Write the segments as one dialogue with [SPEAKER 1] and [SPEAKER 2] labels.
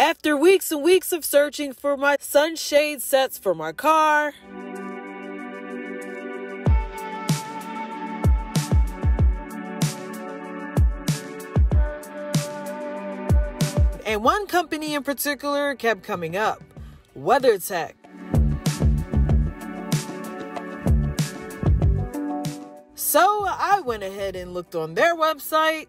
[SPEAKER 1] After weeks and weeks of searching for my sunshade sets for my car, and one company in particular kept coming up, WeatherTech. So I went ahead and looked on their website.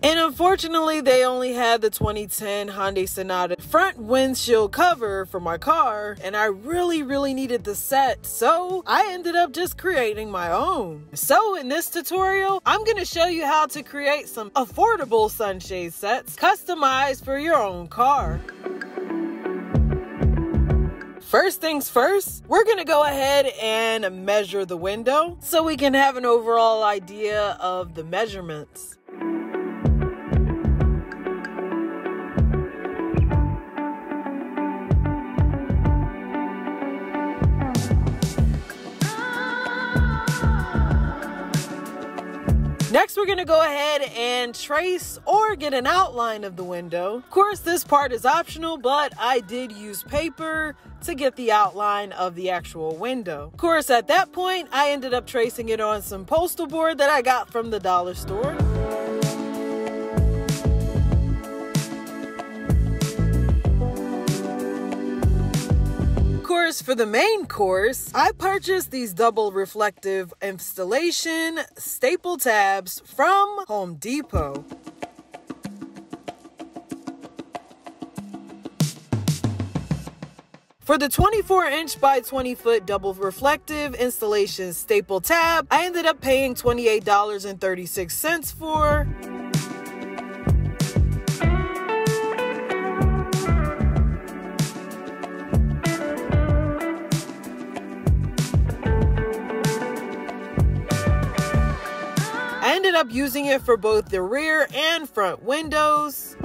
[SPEAKER 1] And unfortunately, they only had the 2010 Hyundai Sonata front windshield cover for my car. And I really needed the set. So I ended up just creating my own. So in this tutorial, I'm going to show you how to create some affordable sunshade sets customized for your own car. First things first, we're going to go ahead and measure the window so we can have an overall idea of the measurements. Next, we're going to go ahead and trace or get an outline of the window. Of course, this part is optional, but I did use paper to get the outline of the actual window. Of course, at that point, I ended up tracing it on some postal board that I got from the dollar store. For the main course, I purchased these double reflective installation staple tabs from Home Depot. For the 24-inch by 20-foot double reflective installation staple tab, I ended up paying $28.36 for. I ended up using it for both the rear and front windows.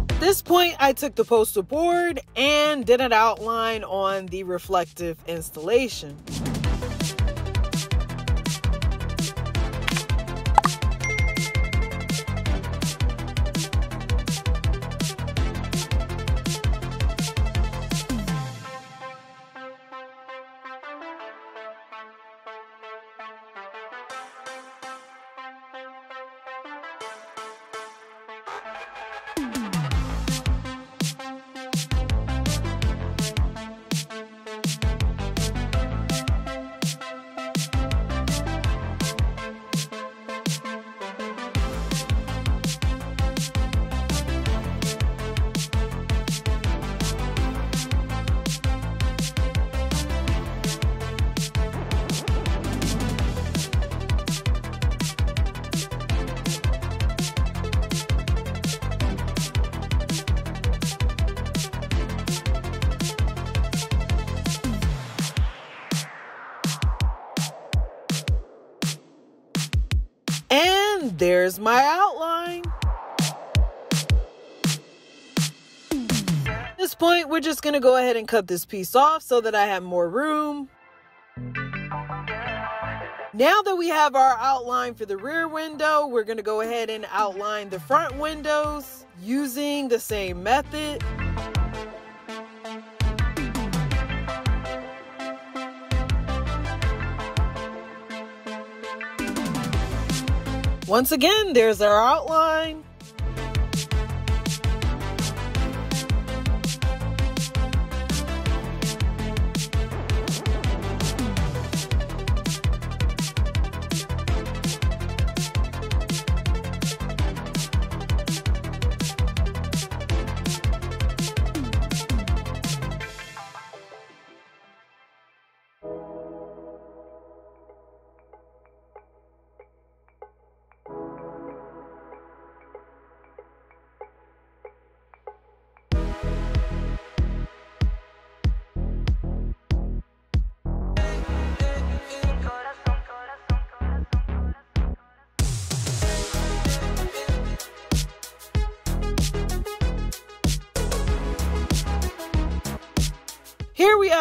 [SPEAKER 1] At this point, I took the postal board and did an outline on the reflective installation. And there's my outline. At this point, we're just going to go ahead and cut this piece off so that I have more room. Now that we have our outline for the rear window, we're going to go ahead and outline the front windows using the same method. Once again, there's our outline.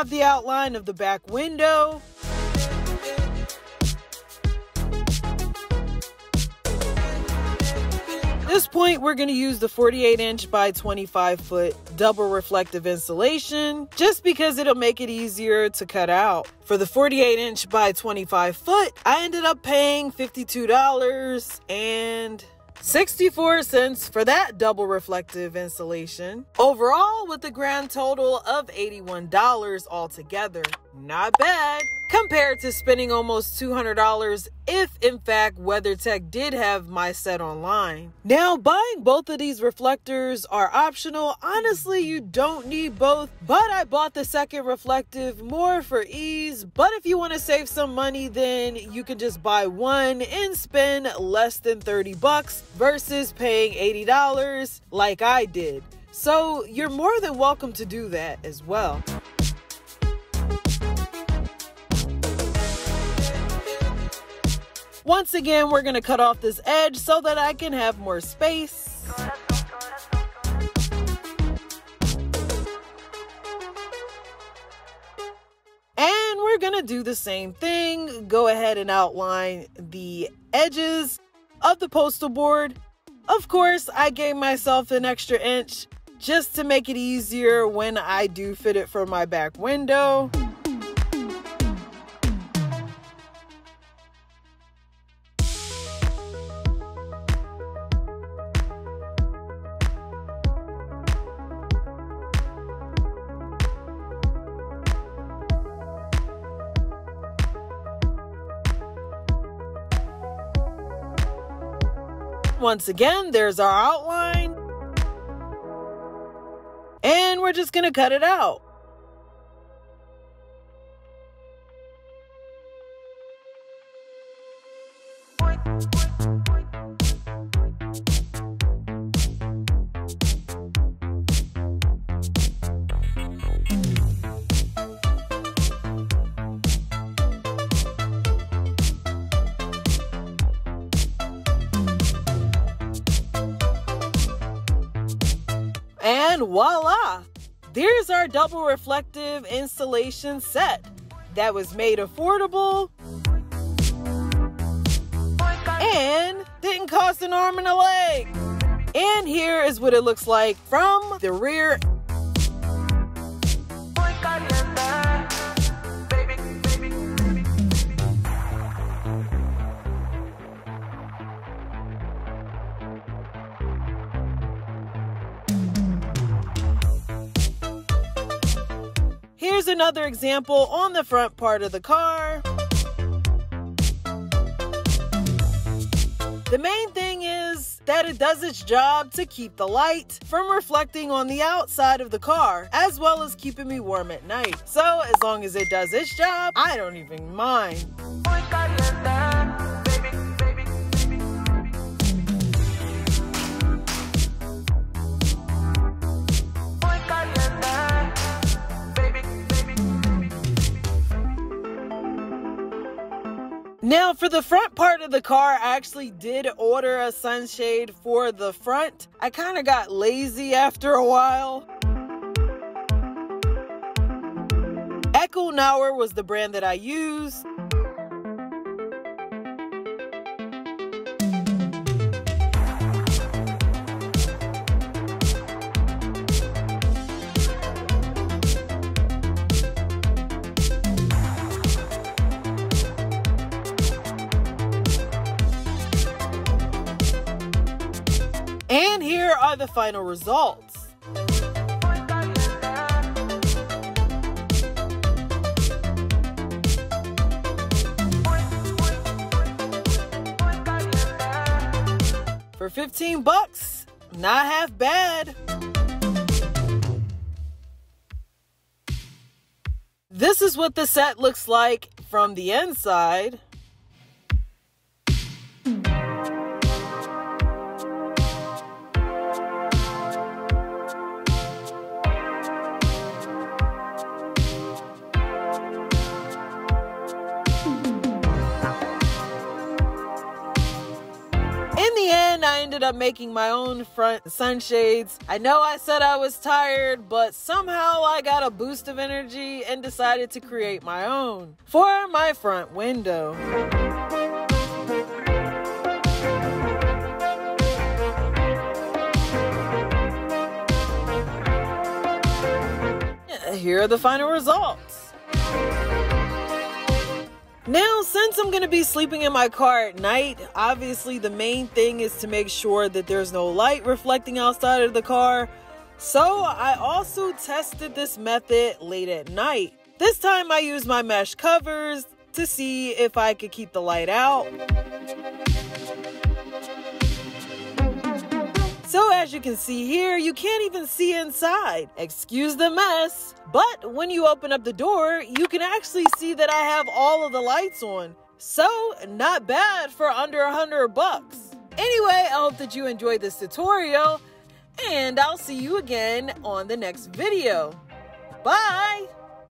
[SPEAKER 1] have the outline of the back window. At this point, we're going to use the 48-inch by 25-foot double reflective insulation just because it'll make it easier to cut out. For the 48-inch by 25-foot, I ended up paying $52.64 for that double reflective insulation. Overall, with a grand total of $81 altogether. Not bad compared to spending almost $200 if in fact WeatherTech did have my set online. Now, buying both of these reflectors are optional. Honestly, you don't need both, but I bought the second reflective more for ease. But if you want to save some money, then you can just buy one and spend less than 30 bucks versus paying $80 like I did. So you're more than welcome to do that as well. Once again, we're going to cut off this edge so that I can have more space. And we're going to do the same thing. Go ahead and outline the edges of the postal board. Of course, I gave myself an extra inch just to make it easier when I do fit it for my back window. Once again, there's our outline. And we're just going to cut it out. And voila! There's our double reflective insulation set that was made affordable and didn't cost an arm and a leg. And here is what it looks like from the rear. Here's another example on the front part of the car. The main thing is that it does its job to keep the light from reflecting on the outside of the car, as well as keeping me warm at night. So as long as it does its job, I don't even mind. Now, for the front part of the car, I actually did order a sunshade for the front. I kind of got lazy after a while. Echo Nauer was the brand that I used. And here are the final results. For 15 bucks, not half bad. This is what the set looks like from the inside. ended up making my own front sunshades. I know I said I was tired, but somehow I got a boost of energy and decided to create my own for my front window. Here are the final results. Now, since I'm going to be sleeping in my car at night, obviously the main thing is to make sure that there's no light reflecting outside of the car. So I also tested this method late at night. This time I used my mesh covers to see if I could keep the light out. So as you can see here, you can't even see inside. Excuse the mess. But when you open up the door, you can actually see that I have all of the lights on. So not bad for under $100. Anyway, I hope that you enjoyed this tutorial, and I'll see you again on the next video. Bye!